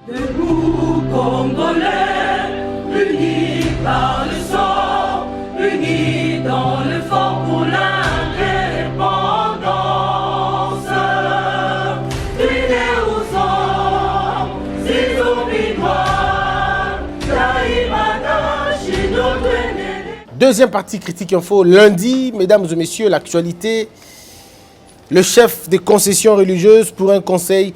Debout Congolais, unis par le sang, unis dans le fort pour l'indépendance. Unis aux hommes, ces obligeoires, Taïmana, Chido, Deuxième partie Critique Info, lundi, mesdames et messieurs, l'actualité. Le chef des concessions religieuses pour un conseil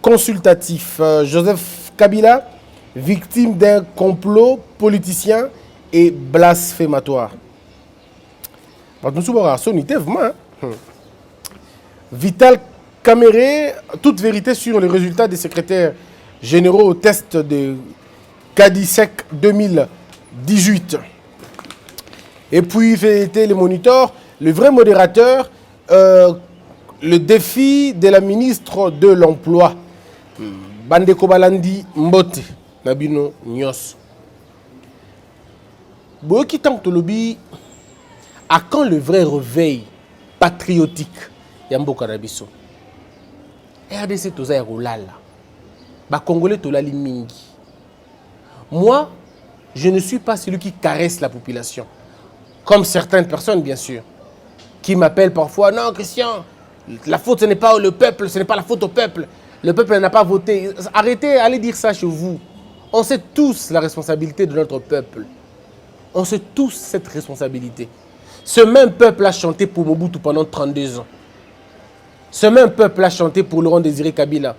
consultatif. Joseph Kabila, victime d'un complot politicien et blasphématoire. Vital Kamere, toute vérité sur les résultats des secrétaires généraux au test de Kadisek 2018. Et puis, il était le moniteur, le vrai modérateur, le défi de la ministre de l'Emploi, Bandeko Balandi Mbote, Nabino Nyos. Boyoki tank tolobi, à quand le vrai réveil patriotique Yamboka Nabiso? RDC toza ya rolala. Ba Congolais tolali mingi. Moi, je ne suis pas celui qui caresse la population. Comme certaines personnes, bien sûr, qui m'appellent parfois, non, Christian, la faute, ce n'est pas le peuple, ce n'est pas la faute au peuple. Le peuple n'a pas voté. Arrêtez, allez dire ça chez vous. On sait tous la responsabilité de notre peuple. On sait tous cette responsabilité. Ce même peuple a chanté pour Mobutu pendant 32 ans. Ce même peuple a chanté pour Laurent Désiré Kabila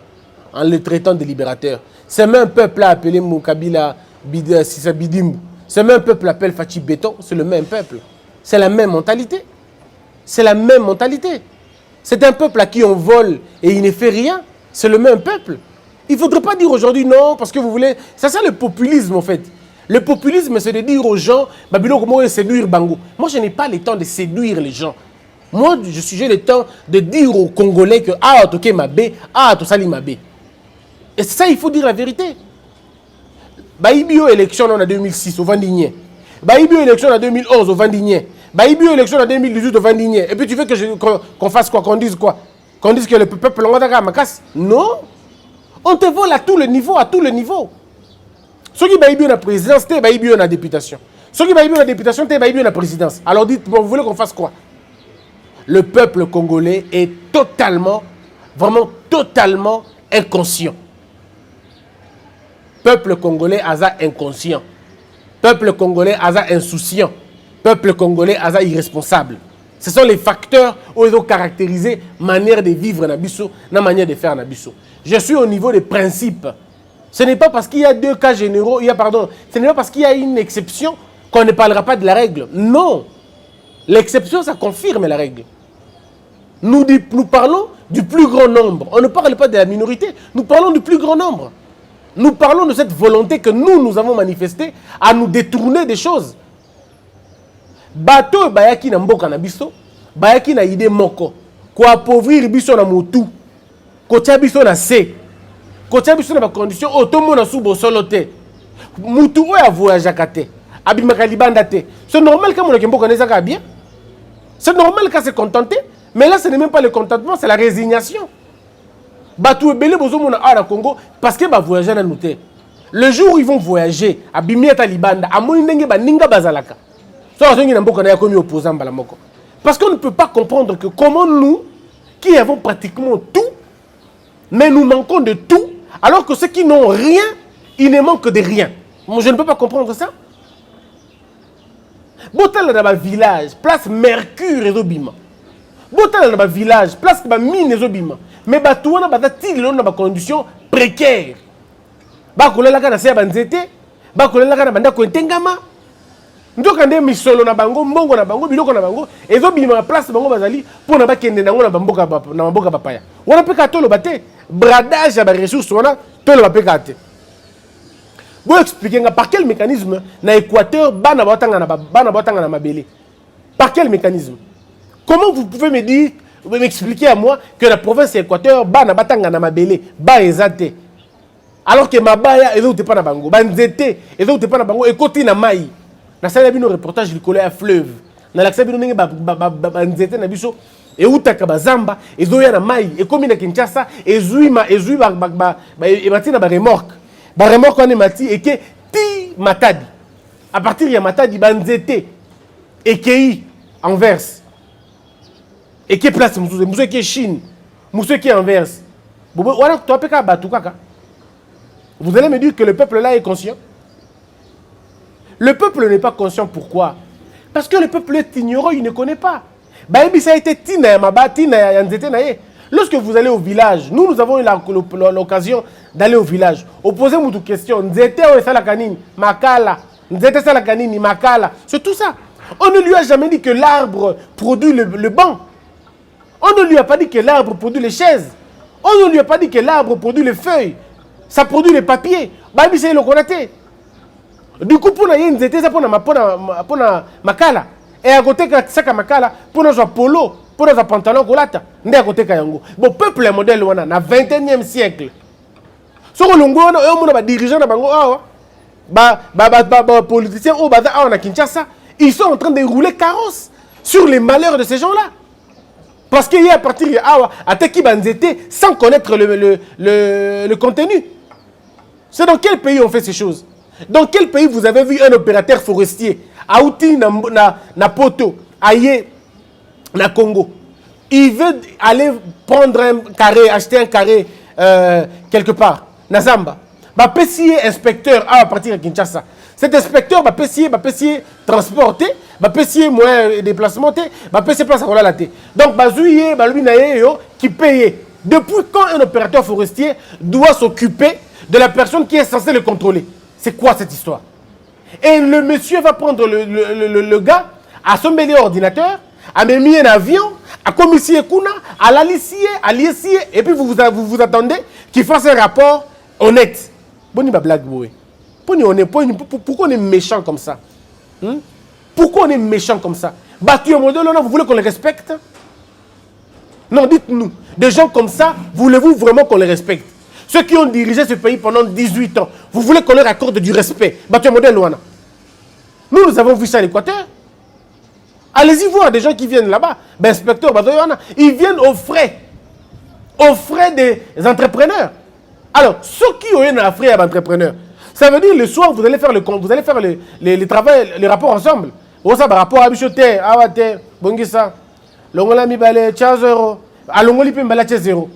en le traitant de libérateur. Ce même peuple a appelé Kabila Sissa Bidimbu. Ce même peuple appelle Fachi Béton, c'est le même peuple. C'est la même mentalité. C'est la même mentalité. C'est un peuple à qui on vole et il ne fait rien. C'est le même peuple. Il ne faudrait pas dire aujourd'hui non, parce que vous voulez... C'est ça le populisme en fait. Le populisme, c'est de dire aux gens, Babylone, comment séduire Bango. Moi, je n'ai pas le temps de séduire les gens. Moi, j'ai le temps de dire aux Congolais que ah, ok, ma B, ah, tout ça, ma B. Et ça, il faut dire la vérité. Baïbio élection en 2006 au Vandigné. Baïbio élection en 2011 au Vandigné. Baïbio élection en 2018 au Vandigné. Et puis tu veux qu'on fasse quoi? Qu'on dise quoi? Qu'on dise que le peuple l'a macasse? Non. On te vole à tous les niveaux, à tous les niveaux. Ceux qui baïbio la présidence, t'es baïbio la députation. Ceux qui baïbio la députation, t'es baïbio la présidence. Alors dites, bon, vous voulez qu'on fasse quoi? Le peuple congolais est totalement, vraiment totalement inconscient. Peuple congolais asa inconscient. Peuple congolais asa insouciant. Peuple congolais asa irresponsable. Ce sont les facteurs où ils ont caractérisé manière de vivre Nabiso, la manière de faire Nabiso. Je suis au niveau des principes. Ce n'est pas parce qu'il y a deux cas généraux, ce n'est pas parce qu'il y a une exception qu'on ne parlera pas de la règle. Non. L'exception, ça confirme la règle. Nous parlons du plus grand nombre. On ne parle pas de la minorité. Nous parlons du plus grand nombre. Nous parlons de cette volonté que nous avons manifestée à nous détourner des choses. Bato bayaki na mboka na biso, bayaki na idée moko, ko appauvrir biso na motu, ko tia biso na se, ko tia biso na ba condition otomo na subo solo te. Mutu oya voyage kate, abimaka libanda te. C'est normal que mon mboka nezaka bien. C'est normal qu'à se contenter, mais là ce n'est même pas le contentement, c'est la résignation. Batou ebele bozo mona ala Congo parce que ba voyager na noté. Le jour où ils vont voyager à Bimiata Libanda, à moni ndenge ba ninga bazalaka. Ça zongi na mboka na ya komi opposant bala moko. Parce qu'on ne peut pas comprendre que comment nous qui avons pratiquement tout, mais nous manquons de tout, alors que ceux qui n'ont rien, ils ne manquent de rien. Moi, je ne peux pas comprendre ça. Botal dans ma village, place Mercure et Zobima. Botal dans ma village, place mine et Zobima. Mais batou na batati dans des conditions précaires. Bakolela kana se banzete, bakolela kana banda ko entengama. Ndoka nde misolo na bango, mbongo na bango, biloko na bango, ezobima na place bango bazali pour na bakende nango na bamboka na mboka bapaya. Wana peka tolo bate, bradage ya ba ressources wana tolo bapeka te. Vous expliquez par quel mécanisme na Équateur bana batanga na mabele. Par quel mécanisme? Comment vous pouvez me dire, vous m'expliquer à moi que la province Équateur bana batanga na mabele, ba ezate. Alors que mabaya ezoute pas na bango, banzete ezoute pas na bango et côté na mai. Na sala bino reportage likolo ya fleuve. Na laksa bino ndenge banzete na biso et utaka bazamba ezoya na mai et comme na Kinshasa ezui ba batina ba remorque. ba remorque on est mati et que ti matadi à partir ya matadi banzete et qui Anvers et qui place mususu qui Chine mususu qui Anvers voilà toi peka batu kaka. Vous allez me dire que le peuple là est conscient. Le peuple n'est pas conscient. Pourquoi? Parce que le peuple est ignorant, il ne connaît pas. Lorsque vous allez au village, nous avons eu l'occasion d'aller au village. Opposez-moi une question. C'est tout ça. On ne lui a jamais dit que l'arbre produit le banc. On ne lui a pas dit que l'arbre produit les chaises. On ne lui a pas dit que l'arbre produit les feuilles. Ça produit les papiers. Du coup, pour nous, c'était ça pour makala. Et à côté de ça, makala, pour nous, polo, pour nous, pantalon, colata. N'est à côté de yango. Bon, peuple est modèle, on a, na 21e siècle. Si on a dirigeant, politiciens, on a Kinshasa, ils sont en train de rouler carrosse sur les malheurs de ces gens-là. Parce qu'il y a à partir de à Teki Banzete sans connaître le contenu. C'est dans quel pays on fait ces choses? Dans quel pays vous avez vu un opérateur forestier à Outi na Poto, aïe na Congo? Il veut aller prendre un carré, acheter un carré quelque part, na Zamba. Bah pessier inspecteur à partir de Kinshasa. Cet inspecteur va pessier transporter, va pessier moyen de déplacement, va pessier place à la tête. Donc bazouye, qui paye. Depuis quand un opérateur forestier doit s'occuper de la personne qui est censée le contrôler? C'est quoi cette histoire? Et le monsieur va prendre le gars à son meilleur ordinateur, à me mettre un avion, à commissaire Kuna, à l'alicier, à l'issier, et puis vous attendez qu'il fasse un rapport honnête. Bon, il va blague, pourquoi on est méchant comme ça? Pourquoi on est méchant comme ça? Battu au modèle, vous voulez qu'on les respecte? Non, dites-nous, des gens comme ça, voulez-vous vraiment qu'on les respecte? Ceux qui ont dirigé ce pays pendant 18 ans, vous voulez qu'on leur accorde du respect? Battu au modèle, nous avons vu ça à l'Équateur. Allez-y voir des gens qui viennent là-bas. Ben, inspecteur, ils viennent aux frais des entrepreneurs. Alors, ceux qui ont un frais à entrepreneurs, ça veut dire le soir, vous allez faire les rapports ensemble. Vous savez, rapport à Bichoté, Awate, Bongisa, Longola Mibale, 15 euros, à Longoli Pimbala, 0.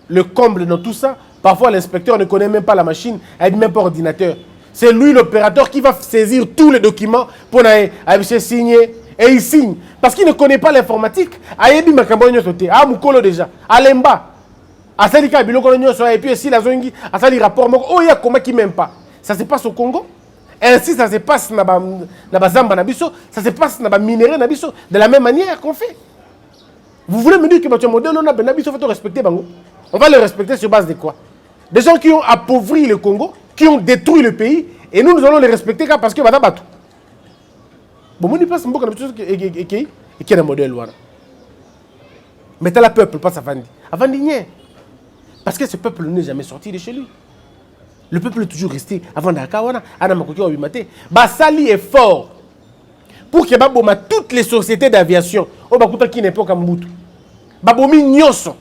Le comble dans tout ça, parfois l'inspecteur ne connaît même pas la machine, elle n'a même pas ordinateur. C'est lui l'opérateur qui va saisir tous les documents pour signer. Et il signe. Parce qu'il ne connaît pas l'informatique. Ayebi Makambonyo Soté, à Moukolo déjà, à Lemba. À Salika Bilokolo Soa, et puis ici la Zongi, à Sali rapport. Oh, il y a comment qui m'aime pas. Ça se passe au Congo. Ainsi, ça se passe dans Zamba Nabiso, ça se passe dans Minéré Nabiso, de la même manière qu'on fait. Vous voulez me dire que votre modèle, on a Nabiso, il faut respecter Bango. On va le respecter sur base de quoi? Des gens qui ont appauvri le Congo, qui ont détruit le pays, et nous allons les respecter parce que Bada Batou. Bon, on y passe un peu comme et qui est un modèle. Mais t'as le peuple, pas Avandi. Avandi n'est. Parce que ce peuple n'est jamais sorti de chez lui. Le peuple est toujours resté avant d'Akawana, Anamakoki Obimate. Basali est fort pour que Baboma toutes les sociétés d'aviation, Obakuta qui n'est pas comme Moutou. Babomi Nyoso.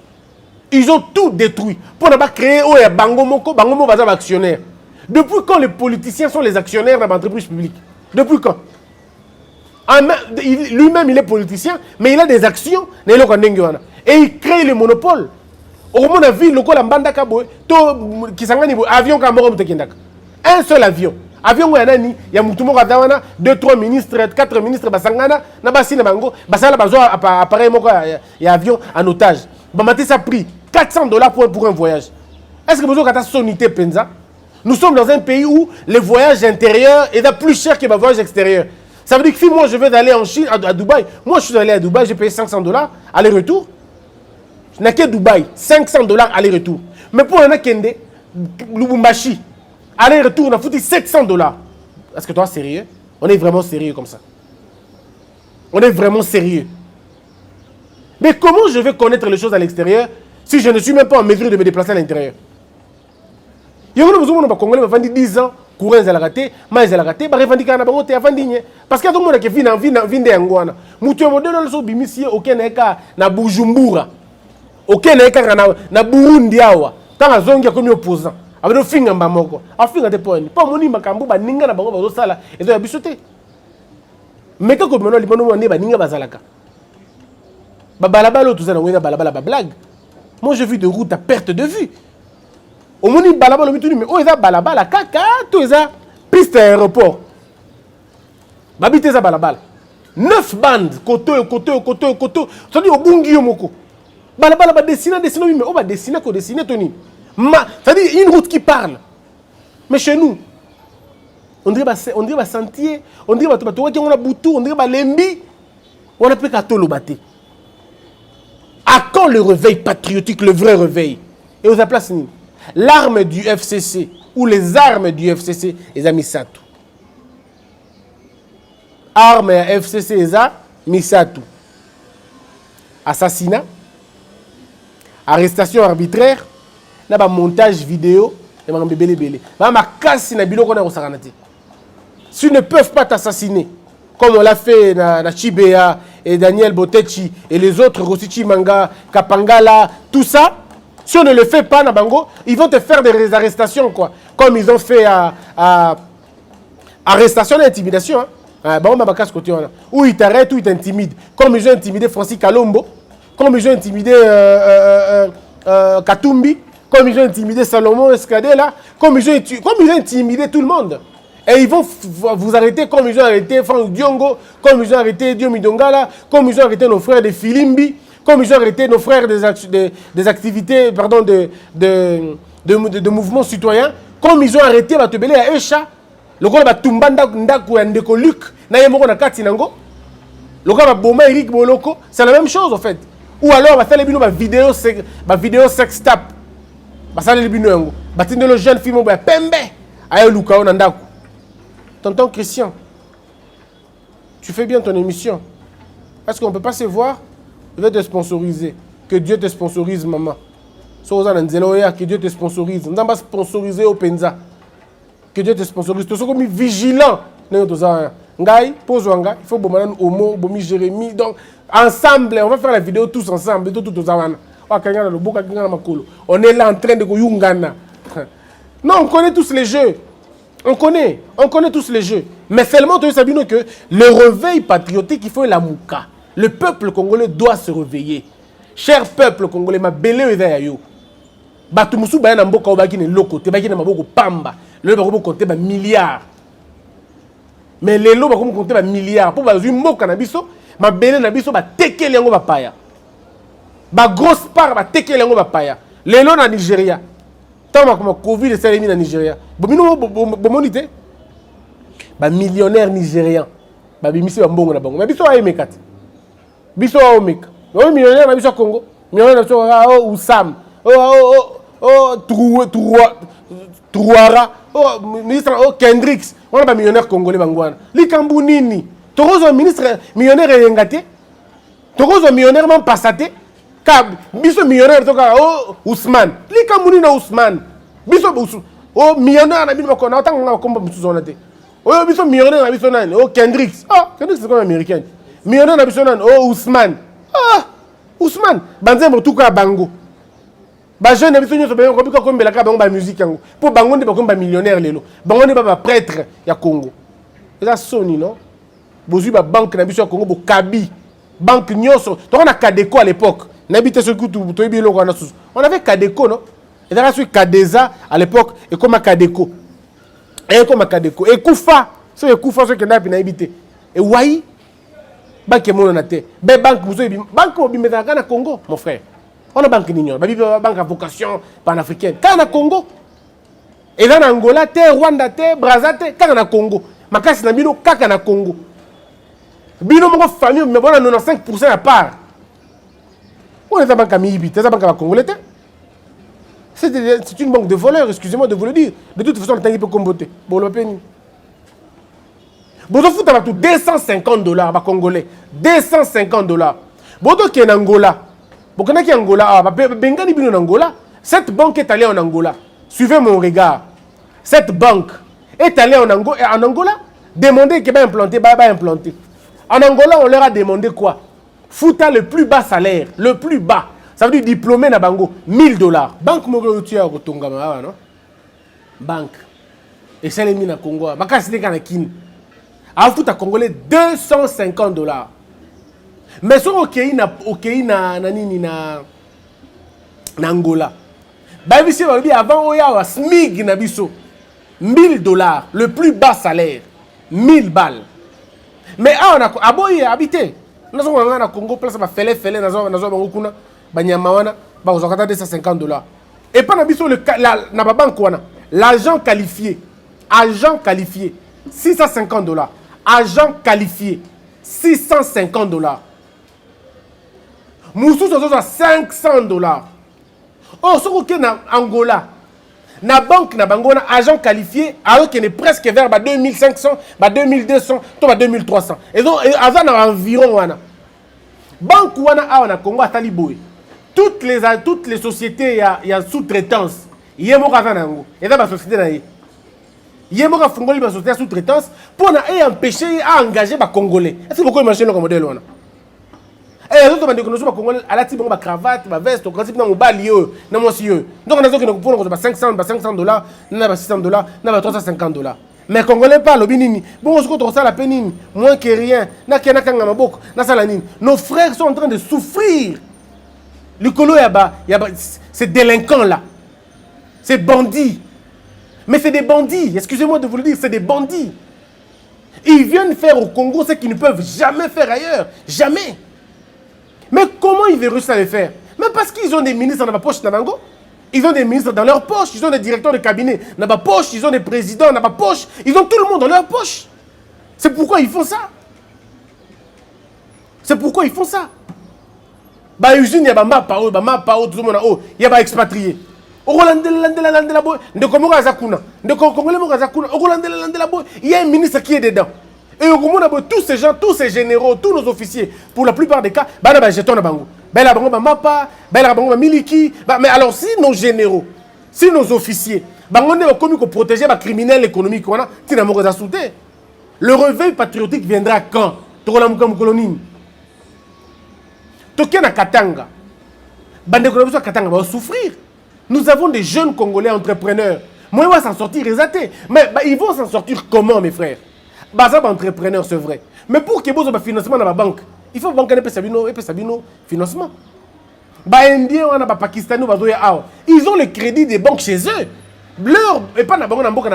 Ils ont tout détruit. Pour ne pas créer Bangomo Bazab actionnaire. Depuis quand les politiciens sont les actionnaires dans l'entreprise publique? Depuis quand? Lui-même, il est politicien, mais il a des actions. Et il crée le monopole. Au moment où vu le avion un seul avion. Avion où il y a 2-3 ministres, 4 ministres, appareil et avion en otage. Ça a pris $400 pour un voyage. Est-ce que vous avez sonité Penza? Nous sommes dans un pays où les voyages intérieurs est plus cher que les voyages extérieurs. Ça veut dire que si moi je veux aller en Chine, à Dubaï, moi je suis allé à Dubaï, j'ai payé $500 aller-retour. Je n'ai qu'à Dubaï, $500 aller-retour. Mais pour un Kende, Lubumbashi, aller-retour, on a foutu $700. Est-ce que toi, sérieux? On est vraiment sérieux comme ça. On est vraiment sérieux. Mais comment je vais connaître les choses à l'extérieur si je ne suis même pas en mesure de me déplacer à l'intérieur? Il y a des Congolais qui vendent 10 ans, courants à la raté, mais à la raté, ils revendiquent à la banque, parce qu'il y a tout le monde qui vient en Angoana. Moutou modèle de bimisi aucun eka na Bujumbura. Aucun eka na Burundi awa. Quand la zone est comme opposant. avec finga mbamoko a finga te point pas moni makambo ba ninga na bango bazo sala et ya bisoté mais quand on libono on ba ninga bazalaka ba balabala tout ça na wena balabala ba blague moi j'ai vu de route à perte de vue au moni balabala mituni mais o eza balabala kaka to eza piste aéroport babité za balabala 9 bandes côté ça dit au bungi yomoko balabala ba dessiner mais on va dessiner ko dessiner toni ça dit une route qui parle mais chez nous on dirait sentier on dirait on a boutou on dirait lembi on a plus qu'à tolo baté à quand le réveil patriotique le vrai réveil et aux place l'arme du FCC ou les armes du FCC les amis Satou arme à FCC les amis Satou assassinat arrestation arbitraire na ba montage vidéo et ma bébé belé ba ma casse na biloko na rosakanate s'ils ne peuvent pas t'assassiner comme on l'a fait na Chibea et Daniel Botechi et les autres Rosichi Manga Kapangala tout ça si on ne le fait pas na bango ils vont te faire des arrestations quoi comme ils ont fait à arrestation et intimidation hein ba ma casse côté là où ils t'arrêtent ou ils t'intimident comme ils ont intimidé Francis Kalombo comme ils ont intimidé Katumbi, comme ils ont intimidé Salomon Escadé là, comme ils ont intimidé tout le monde. Et ils vont vous arrêter comme ils ont arrêté Franck Diongo, comme ils ont arrêté Diomi Dongala, comme ils ont arrêté nos frères de Filimbi, comme ils ont arrêté nos frères des activités, pardon, de mouvements citoyens, comme ils ont arrêté Batebele à Echa, le gars Batumbanda Ndaku Ndeko Luc, Nayemoko Nakati Nango, le gars Boma Eric Boloko, c'est la même chose en fait. Ou alors, va faire les vidéo sex tap. Va faire les vidéos. Va tenir le jeune film, va pembe. Aïe, Luka, on a tonton Christian, tu fais bien ton émission. Est-ce qu'on ne peut pas se voir? Je vais te sponsoriser. Que Dieu te sponsorise, maman. Que Dieu te sponsorise. On va sponsoriser au Penza. Que Dieu te sponsorise. Tu es comme vigilant. Ngai, pose Wanga. Il faut que Omo, Bomi, Jérémy. Donc, ensemble, on va faire la vidéo tous ensemble. On est là en train de Yungana. Non, on connaît tous les jeux. On connaît tous les jeux. Mais seulement, tu sais, Sabino, que le réveil patriotique, il faut la mouka. Le peuple congolais doit se réveiller. Cher peuple congolais, ma belle yo. Batumusu ba na mboka obaki ne loko, te baki na maboko pamba. Le ba ko compter ba milliards. Mais les lots ba ko compter ba milliards pour ba zu mboka na biso, ma belle na biso ba tekele yango ba paya. Ba grosse part ba tekele yango ba paya. Les lots na Nigeria. Tant comme Covid et ça na Nigeria. Bomino bomonité. Ba millionnaire nigérien. Ba bimisi ba mbongo na bango. Mais biso a emekati. Biso a omeka. Oh millionnaire na biso Congo. Millionnaire na biso Oussam. Trouara, ministre Kendricks, on a un millionnaire congolais bangouana. Likambu nini? Torozo ministre millionnaire yengate? Torozo millionnaire man passaté? Kab, biso millionnaire toka Ousmane. Likambu nini Ousmane? Biso millionnaire na biso bakona tant nga komba mutuzona zonate. Biso millionnaire na biso nani? Kendricks. Kendricks c'est comme américain. Millionnaire na biso nani? Ousmane. Ousmane, banzembo tuka bango. Ba jeune biso nyoso ba ko ko mbela ka bango ba musique yango po bango ndi ba ko ba millionnaire lelo bango ndi ba prêtre ya Congo eza soni non bozu ba banque na biso ya Congo bo kabi banque nyoso to on a Cadeco à l'époque n'habite ce coup to yebi loko na susu on avait Cadeco non et dans sur Cadeza à l'époque et comme Cadeco et Kufa so e Kufa so ke na na habité et wai banque mono na te be banque bozu banque obi metaka na Congo mon frère. On a banque nignon, banque à vocation panafricaine. Quand on a Congo, et là en Angola, Rwanda, Brazza, quand on a Congo, ma casse na bino, quand on a Congo. Bino mon famille, mais bon, on a 95% à part. On est à banque à Mibi, c'est la banque à Congo. C'est une banque de voleurs, excusez-moi de vous le dire. De toute façon, on a un peu comboté. Bon, le péni. Bon, on fout à tout $250 à Congolais. $250. Bon, donc, il y a en Angola. Bokana ki Angola, Bengani bino en Angola. Cette banque est allée en Angola. Suivez mon regard. Cette banque est allée en Angola. Demandez qu'elle va implanter, implanter. En Angola, on leur a demandé quoi? Fouta le plus bas salaire, le plus bas. Ça veut dire diplômé na bango, $1000. Banque Mogoyotia Rotongama, non? banque. Et ça, les mines à Congo. Baka c'est des Kine. A foutu à Congolais $250. Mais sur OK na nini na Angola. Bah ici avant oya SMIG na biso $1000, le plus bas salaire, 1000 balles. Mais on a aboyi habité. Nous avons na Congo place ba fele nazo bango kuna ba nyama wana ba ozokata $250. Et pas na biso na ba banque wana, l'agent qualifié, $650. Agent qualifié, $650. Moussou à $500. Oh, ce qui est en Angola, na banque na bangona agent qualifié, alors qu'il est presque vers 2500, 2200, 2300. Et donc, avant environ wana. Banque wana a na Congo à Taliboé. Toutes les sociétés il y a sous-traitance. Il y a moka nango. Et dans la société na il y a moka fongoli ba société sous-traitance pour empêcher à engager les Congolais. Est-ce que vous imaginez le modèle wana? Et les autres bandits congolais à la type ba cravate, ba veste, au principe na mobali yo, na monsieur. Donc on a qui nous pour $500, $600, na $600, na $350. Mais congolais pas le binini. Bon, je trouve ça la peine moins que rien. Na kena kanga maboko, na salanine. Nos frères sont en train de souffrir. Le colo yaba, ces délinquants là. Ces bandits. Mais c'est des bandits, excusez-moi de vous le dire, c'est des bandits. Ils viennent faire au Congo ce qu'ils ne peuvent jamais faire ailleurs. Jamais. Mais comment ils verront ça le faire? Mais parce qu'ils ont des ministres dans la poche, Nabango. Ils ont des ministres dans leur poche. Ils ont des directeurs de cabinet dans la poche. Ils ont des présidents dans la poche. Ils ont tout le monde dans leur poche. C'est pourquoi ils font ça. C'est pourquoi ils font ça. Bah, usine, il y a des mappa, tout le monde il y a des expatriés. Il y a un ministre qui est dedans. Et au moment où tous ces gens, tous ces généraux, tous nos officiers, pour la plupart des cas, bah là, jetons na bango. Bah là, bango, bah mapa, bah là, bango, bah miliki. Mais alors, si nos généraux, si nos officiers, bah on est commis pour protéger les criminels économiques, on a, tu n'as pas sauté. Le réveil patriotique viendra quand? Tokolamukam colonie. Tokena Katanga. Bande Kolaboussa Katanga va souffrir. Nous avons des jeunes Congolais entrepreneurs. Moi, ils vont s'en sortir résatés. Mais bah, ils vont s'en sortir comment, mes frères? Bazab entrepreneur, c'est vrai. Mais pour qu'il y ait un financement dans la banque, il faut que la banque ait un financement. Les Indiens, les Pakistanais, ils ont le crédit des banques chez eux. Leur, et pas dans la banque,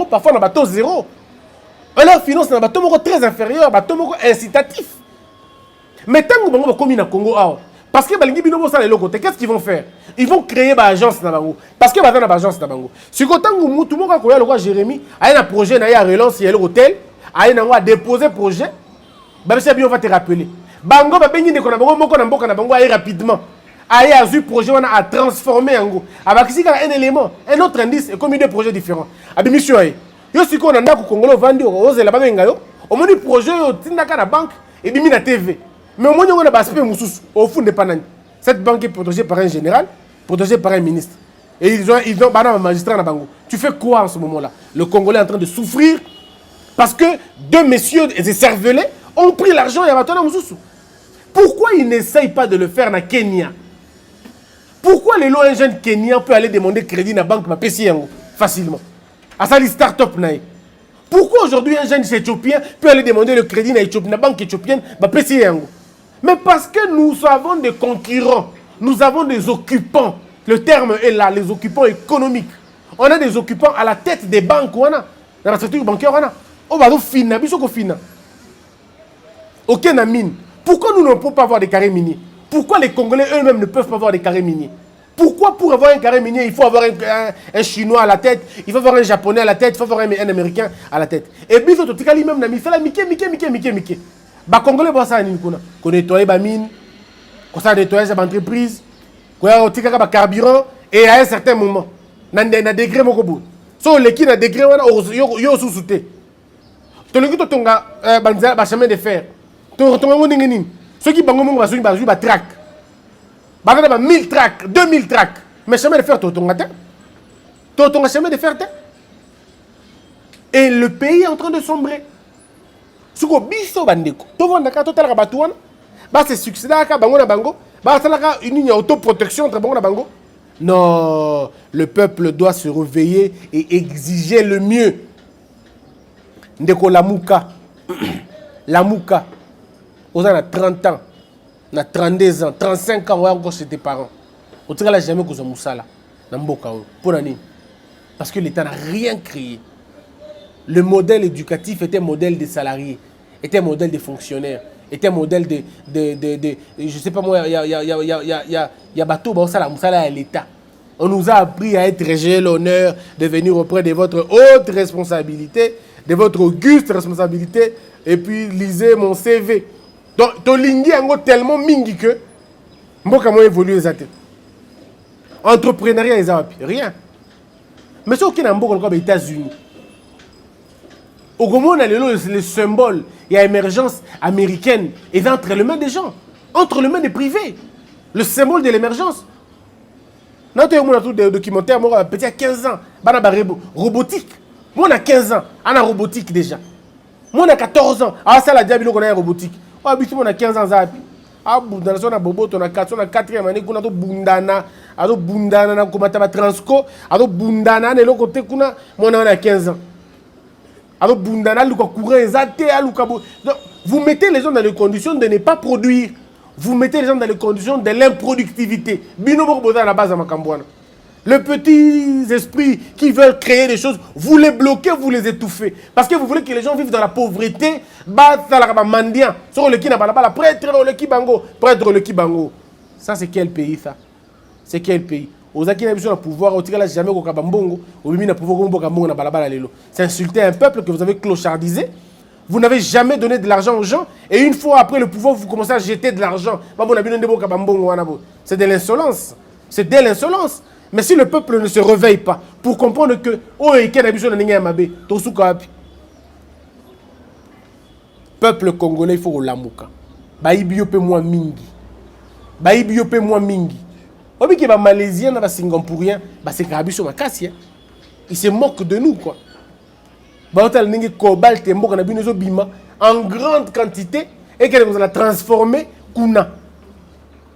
parfois dans le bateau zéro. Et leur finance dans le bateau très inférieur, bateau incitatif. Mais tant que vous avez commis dans le Congo, parce que qu'est-ce qu'ils vont faire? Ils vont créer une agence dans Bango. Parce que une agence dans Bango. Si tout le monde a le roi Jérémy, il y a un projet, il y a un relance, il y a l'hôtel, il y a un déposer projet, on va te rappeler. Bango va bénir de Bango rapidement. Il y a un projet à transformer en gros. Avec un élément, un autre indice, et comme deux projets différents. Mission yo si on a un Congolais vendu aux là-bas, au moins projet, il y a la banque et il y a la TV. Mais au moins, on a un aspect au fond de Panani. Cette banque est protégée par un général, protégée par un ministre. Et ils ont un magistrat dans Bango. Tu fais quoi en ce moment-là? Le Congolais est en train de souffrir parce que deux messieurs des cervelets ont pris l'argent et ont Moussoussou. Pourquoi ils n'essayent pas de le faire dans Kenya? Pourquoi un jeune Kenyan peut aller demander crédit dans la banque facilement? À ça, les start-up. Pourquoi aujourd'hui un jeune éthiopien peut aller demander le crédit dans la banque éthiopienne? Mais parce que nous avons des concurrents, nous avons des occupants. Le terme est là, les occupants économiques. On a des occupants à la tête des banques, dans la structure bancaire. On va finir, aucun mine. Pourquoi nous ne pouvons pas avoir des carrés miniers? Pourquoi les Congolais eux-mêmes ne peuvent pas avoir des carrés miniers? Pourquoi pour avoir un carré minier, il faut avoir un Chinois à la tête, il faut avoir un Japonais à la tête, il faut avoir un Américain à la tête? Et puis, il faut même il fait la Mickey. Les Congolais vont ça nettoyer les mines, nettoyer les entreprises, les carburant, et à un certain moment, dans un degré, so les qui dans degré, ils sont sous-soutés. Tu as chemin de fer. Ceux qui ont un track. 1000 tracks, 2000 tracks. Mais chemin de fer, tu as chemin de fer. Et le pays est en train de sombrer. Si vous avez bandeko, tout le monde a c'est succès. Bango, une autoprotection entre Bango et Bango. Non, le peuple doit se réveiller et exiger le mieux. Ndeko Lamouka, Lamouka, on a 30 ans, on a 32 ans, 35 ans, on est encore chez tes parents. On ne jamais que Moussala, pour l'année. Parce que l'État n'a rien créé. Le modèle éducatif était un modèle des salariés, était un modèle des fonctionnaires, était un modèle de je ne sais pas moi, il y a bateau, à l'État. On nous a appris à être j'ai l'honneur de venir auprès de votre haute responsabilité, de votre auguste responsabilité, et puis lisez mon CV. Donc, Tolingi a tellement mingi que Mboka m'a évolué les athées. Entrepreneuriat, ils ont rien. Mais ce qui est aux États-Unis, au moment le symbole, il y a l'émergence américaine, et entre les mains des gens, entre les mains des privés. Le symbole de l'émergence. Nous avons des documentaires, moi, petit à 15 ans, robotique. Moi, on a 15 ans, on a robotique déjà. Moi, on a 14 ans, ah, ça, la diable, on a robotique. On a 15 ans, ah, Bundana, on a Bobo, on a 4e année, on a Bundana, on a Bundana, on a Transco, on a Bundana, on a côté, moi, on a 15 ans. Alors, Bundana, vous mettez les gens dans les conditions de ne pas produire. Vous mettez les gens dans les conditions de l'improductivité. À la base, le petit esprit qui veulent créer des choses, vous les bloquez, vous les étouffez. Parce que vous voulez que les gens vivent dans la pauvreté. Ça, c'est quel pays, ça? C'est quel pays? Pouvoir, c'est insulter un peuple que vous avez clochardisé. Vous n'avez jamais donné de l'argent aux gens. Et une fois après le pouvoir, vous commencez à jeter de l'argent. C'est de l'insolence. C'est de l'insolence. Mais si le peuple ne se réveille pas pour comprendre que peuple congolais, il faut l'amouka. Baïbiope moins mingi. Baïbiope moins mingi. Obi qui est malaisien, singapourien, c'est Karabiso Makassi. Il se moque de nous, quoi. Cobalt en grande quantité et qu'elle vous a transformé kuna.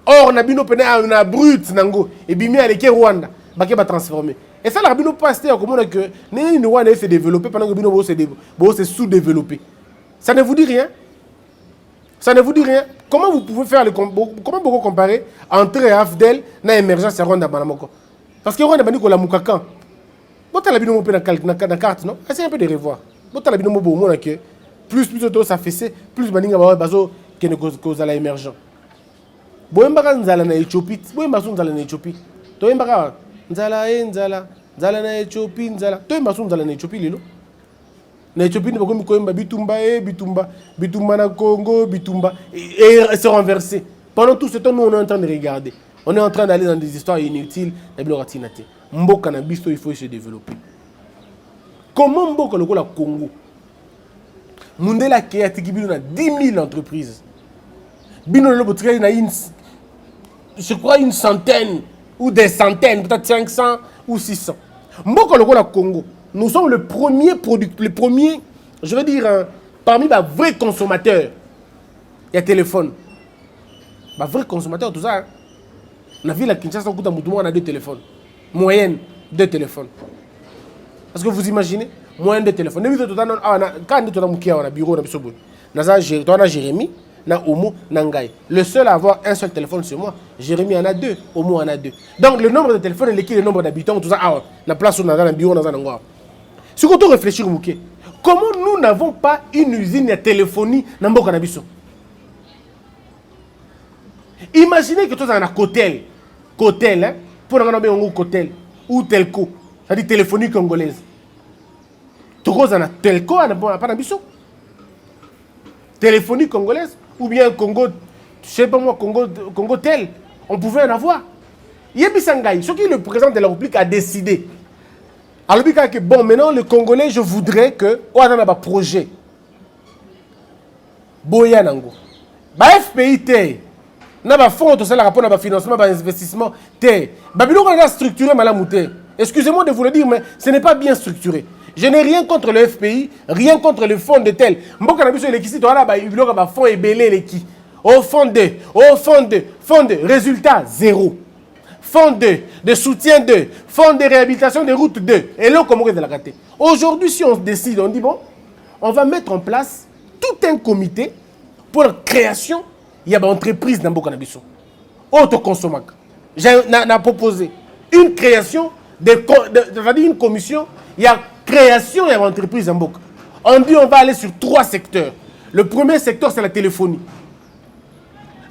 Or, on a un brut nango et bimi avec Rwanda, bah qui va transformer. Et ça, la bino pasteur comme on a que ni Rwanda s'est développé pendant que bino se sous-développé. Ça ne vous dit rien? Ça ne vous dit rien? Comment vous pouvez faire comment vous comparer entre Afdel na émergence à Rwanda Banamoko? Parce que Rwanda baniko la mukakan. Vous avez la carte, non? C'est un peu de revoir. Vous avez que plus ça fait plus baninga bazo que ne cause à l'émergent. Boembara nzala na Éthiopie, boembasu nzala na Éthiopie. Toembara nzala nzala na Éthiopie nzala. Toembasu nzala na Éthiopie lelo. Na Éthiopie ne bakomi koemba bitumba na Congo, bitumba et se renverser. Pendant tout ce temps, nous on est en train de regarder. On est en train d'aller dans des histoires inutiles, Mboka na biso, il faut se développer. Comment Mboka le Congo? Mundela Kéatiki Bino a 10 000 entreprises. Bino le Botré na je crois une centaine ou des centaines, peut-être 500 ou 600. Mboka le Congo, nous sommes le premier je veux dire, parmi les vrais consommateurs. Il y a téléphone. Les vrais consommateurs, tout ça. La ville à Kinshasa, on a 2 téléphones. Moyenne, 2 téléphones. Parce que vous imaginez, moyenne de téléphones. Quand on a un bureau, on a Jérémy, on a Omo, Nangai. Le seul à avoir un seul téléphone, c'est moi. Jérémy en a 2, Omo en a 2. Donc le nombre de téléphones est le nombre d'habitants, tout ça. La place où on a un bureau, dans un endroit. Si on réfléchit, comment nous n'avons pas une usine de téléphonie dans Mboka Nabiso? Imaginez que tu as un cotel, hein, pour un cotel ou telco, c'est-à-dire téléphonie congolaise. Tu as un telco, pas d'ambition. Téléphonie congolaise ou bien Congo, je sais pas moi, Congo tel, on pouvait en avoir. Yébisangaï, ce qui le président de la République a décidé. Alors, bon, maintenant, le Congolais, je voudrais que, on a un projet. Boya Nango. FPI, na ba fonds to sala rapport na ba financement ba investissement té babilo on a structuré malamouté. Excusez-moi de vous le dire mais ce n'est pas bien structuré. Je n'ai rien contre le FPI, rien contre le fonds de tel. Mboka na biso l'équipe to ala ba babilo ba fonds et belé les qui. Au fond de résultat zéro. fonds 2, de soutien 2, fonds de réhabilitation des routes 2. Et là, comment de la rater? Aujourd'hui, si on décide, on dit bon, on va mettre en place tout un comité pour la création. Il y a une entreprise dans Mboka Nabiso. Autoconsomateur. J'ai proposé une création, une commission. Il y a création, il y a une entreprise dans Mboka. On dit on va aller sur 3 secteurs. Le premier secteur, c'est la téléphonie.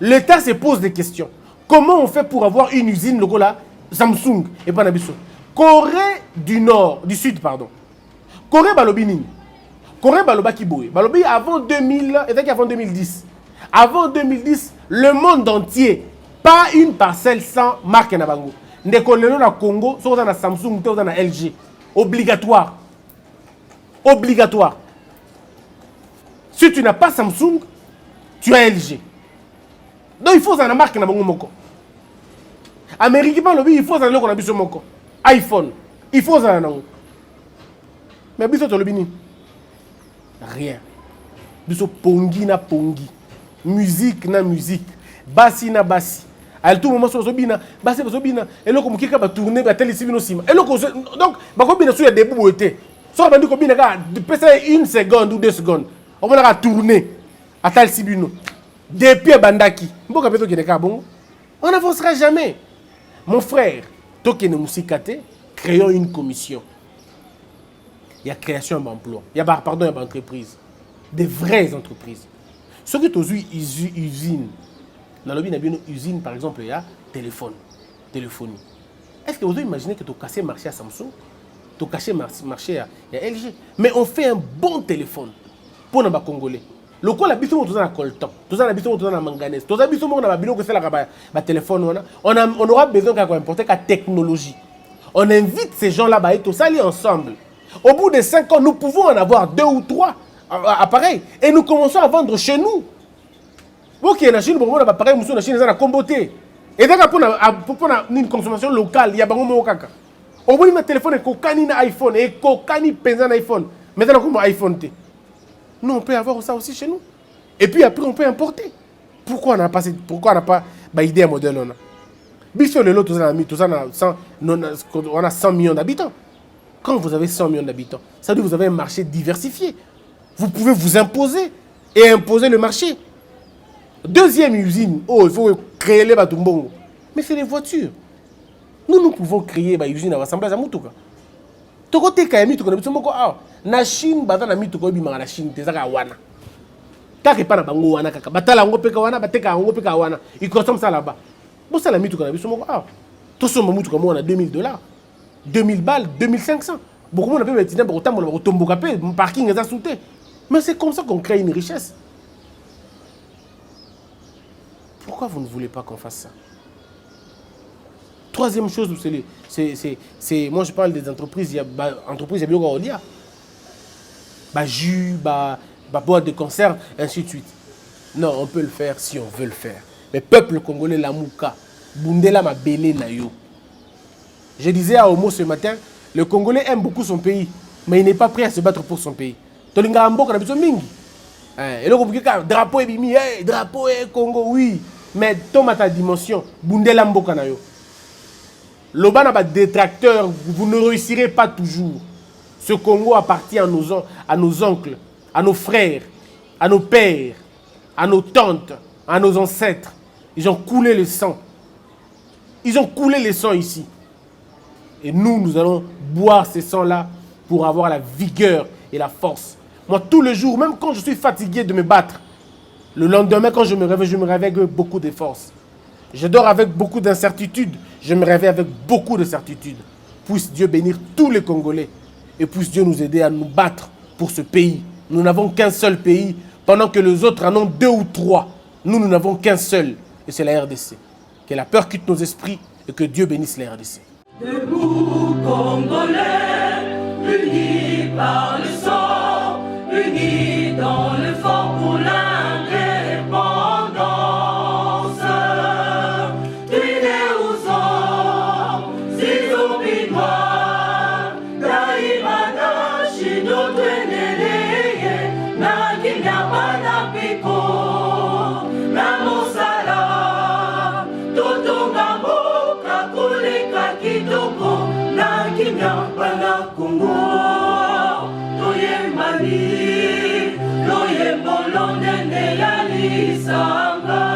L'État se pose des questions. Comment on fait pour avoir une usine, le là, Samsung et pas Nabiso? Corée du Nord, du Sud, pardon. Corée Balobini. Corée Balobaki Boé. Balobi avant 2000, et avant 2010. Avant 2010, le monde entier, pas une parcelle sans marque Nabango. Ndekolelo na Congo, soit dans la Samsung, soit dans la LG. Obligatoire. Obligatoire. Si tu n'as pas Samsung, tu as LG. Donc il faut une marque Nabango Moko. Américain, il faut un logo Moko. iPhone. Il faut un nom. Mais biso to lobini. Rien. Biso pongi na pongi. Musique na musique. Bassi na bassi. À tout moment, sur Zobina, bassi Zobina. Et là, comme quelqu'un va tourner, va téléviser nos cimes. Et là, donc, bah, comme bien sûr, il y a des bouts été. Soit on dit combien de gars, peut-être 1 seconde ou 2 secondes. On va tourner à Tal Sibino. Depuis Bandaki. On n'avancera jamais. Mon frère, Tokene Moussikate, créons une commission. Il y a création d'emplois. Il y a, pardon, il y a entreprises. Des vraies entreprises. Ce qui est aux usines. Dans une usine, par exemple, il y a téléphonie. Est-ce que vous imaginez que tu as cassé le marché à Samsung? Tu as cassé le marché à LG? Mais on fait un bon téléphone pour les Congolais. Le coup, la biso, on a coltan, tout ça, la biso, on a manganèse, tout ça, biso, on a bilo que c'est la téléphone, on aura besoin d'importer la technologie. On invite ces gens-là à être aller ensemble. Au bout de 5 ans, nous pouvons en avoir 2 ou 3 appareils et nous commençons à vendre chez nous. Ok, la Chine, pour moi, l'appareil, la Chine, c'est comboté. Et donc, pour une consommation locale, il y a beaucoup de caca. Au bout de mon téléphone, il y a un iPhone et un iPhone. Maintenant, comment iPhone? Nous, on peut avoir ça aussi chez nous. Et puis après, on peut importer. Pourquoi on n'a pas idée à modèle? Bissot le lot, on a 100 millions d'habitants. Quand vous avez 100 millions d'habitants, ça veut dire que vous avez un marché diversifié. Vous pouvez vous imposer et imposer le marché. Deuxième usine, il faut créer les batumbongo. Mais c'est les voitures. Nous pouvons créer une usine à l'assemblage à Moutouka. Tokote Kayami, tu connais na Chine, na Mituko, na Chine, Tezaka Wana. Kake pas na Bango Wana, Kaka. Batala Ngo Peka Wana, Bateka Ngo Peka Wana. Il consomme ça là-bas. Bon, ça la Mituko, tout ce moment, on a $2000, 2000 balles, 2500. Beaucoup de gens ont autant de tombocape, mon parking est assouté. Mais c'est comme ça qu'on crée une richesse. Pourquoi vous ne voulez pas qu'on fasse ça? Troisième chose, c'est moi je parle des entreprises, il y a entreprises, il y a bien jus, boîte de conserve, ainsi de suite. Non, on peut le faire si on veut le faire. Mais peuple congolais, la mouka, Bundela ma belé na yo. Je disais à Homo ce matin, le Congolais aime beaucoup son pays, mais il n'est pas prêt à se battre pour son pays. Tolinga Ambo, on a besoin mingi. Et là, drapeau et bimi, drapeau et Congo, oui. Mais tomate à dimension, Bundela Mboka na yo. Loba n'a pas de détracteurs, vous ne réussirez pas toujours. Ce Congo appartient à nos oncles, à nos frères, à nos pères, à nos tantes, à nos ancêtres. Ils ont coulé le sang. Ils ont coulé le sang ici. Et nous allons boire ce sang-là pour avoir la vigueur et la force. Moi, tous les jours, même quand je suis fatigué de me battre, le lendemain, quand je me réveille avec beaucoup de force. Je dors avec beaucoup d'incertitudes. Je me réveille avec beaucoup de certitudes. Puisse Dieu bénir tous les Congolais. Et puisse Dieu nous aider à nous battre pour ce pays. Nous n'avons qu'un seul pays, pendant que les autres en ont 2 ou 3. Nous n'avons qu'un seul, et c'est la RDC. Que la peur quitte nos esprits et que Dieu bénisse la RDC. Debout Congolais, unis par le sang, unis dans le fort pour l'indépendance. Tués aux hommes, si obinois, daimana shido tweneleye, na kinyamana piko, na mosala, totonga moka lisanga